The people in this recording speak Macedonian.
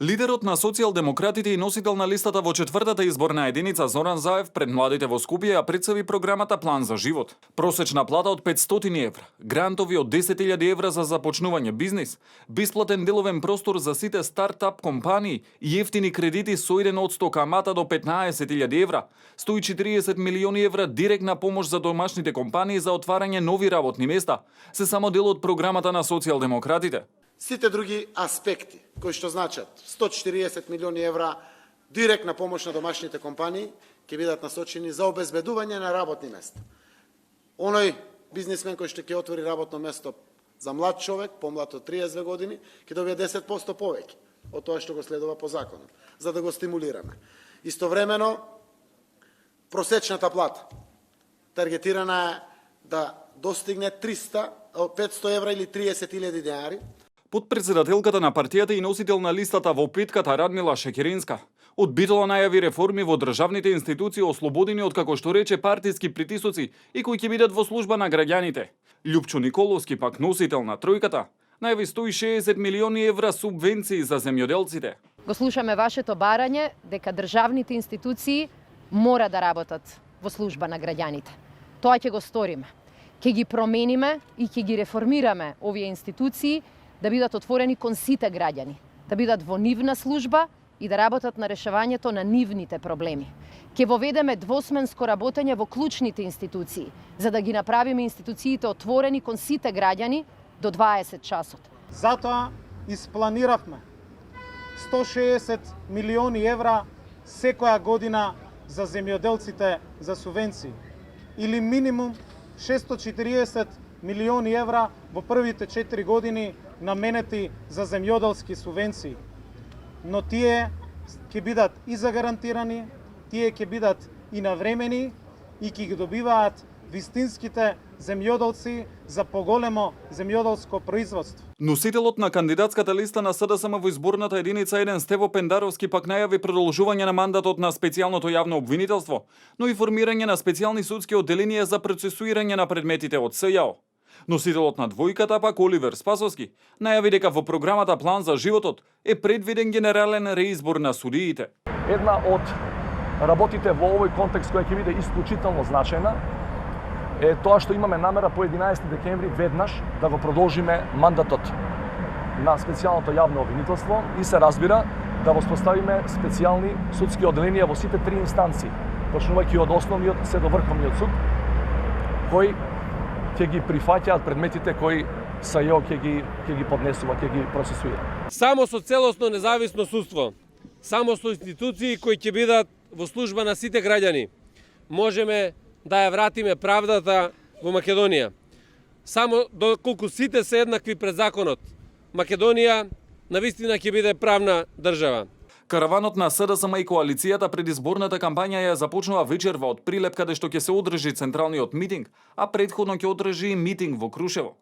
Лидерот на социјалдемократите и носител на листата во четвртата изборна единица Зоран Заев пред младите во Скопје ја представи програмата План за живот. Просечна плата од 500 евра, грантови од 10.000 евра за започнување бизнис, бесплатен деловен простор за сите стартап компании и ефтини кредити со 1% камата до 15.000 евра, 140 милиони евра директна помош за домашните компании за отварање нови работни места, се само дел од програмата на социјалдемократите. Сите други аспекти, кои што значат 140 милиони евра директна помош на домашните компании, ќе бидат насочени за обезбедување на работни места. Оној бизнисмен кој што ќе отвори работно место за млад човек, помлад од 32 години, ќе добие 10% повеќе од тоа што го следува по законот, за да го стимулираме. Истовремено, просечната плата таргетирана е да достигне 500 евра или 30.000 денари. Подпредседателката на партијата и носител на листата во петката Радмила Шекеринска одбитола најави реформи во државните институции ослободени од, како што рече, партиски притисоци и кои ќе бидат во служба на граѓаните. Љупчо Николовски, пак носител на тројката, најави 160 милиони евра субвенции за земјоделците. Го слушаме вашето барање дека државните институции мора да работат во служба на граѓаните. Тоа ќе го сториме. Ќе ги промениме и ќе ги реформираме овие институции да бидат отворени кон сите граѓани, да бидат во нивна служба и да работат на решавањето на нивните проблеми. Ќе воведеме двосменско работење во клучните институции, за да ги направиме институциите отворени кон сите граѓани до 20 часот. Затоа испланиравме 160 милиони евра секоја година за земјоделците за субвенции или минимум 640 милиони евра во првите 4 години наменети за земјоделски субвенции. Но тие ќе бидат и загарантирани, тие ќе бидат и навремени и ќе ги добиваат вистинските земјоделци за поголемо земјоделско производство. Носителот на кандидатската листа на СДСМ во изборната единица 1 Стево Пендаровски пак најави продолжување на мандатот на специјалното јавно обвинителство, но и формирање на специјални судски одделенија за процесуирање на предметите од СЈАО. Носителот на двојката пак Оливер Спасовски најави дека во програмата План за животот е предвиден генерален реизбор на судиите. Една од работите во овој контекст која ќе биде исклучително значајна е тоа што имаме намера по 11 декември веднаш да го продолжиме мандатот на специјалното јавно обвинителство и се разбира да воспоставиме специјални судски одделенија во сите три инстанции, почнувајќи од основниот се до врховниот суд, кои ќе ги прифаќаат предметите кои СЈО ќе ги поднесува, ќе ги процесуира. Само со целосно независно судство, само со институции кои ќе бидат во служба на сите граѓани, можеме да ја вратиме правдата во Македонија. Само доколку сите се еднакви пред законот, Македонија навистина ќе биде правна држава. Караванот на СДСМ и коалицијата пред изборната кампања ја започнува вечерва од Прилеп, каде што ќе се одржи централниот митинг, а претходно ќе одржи и митинг во Крушево.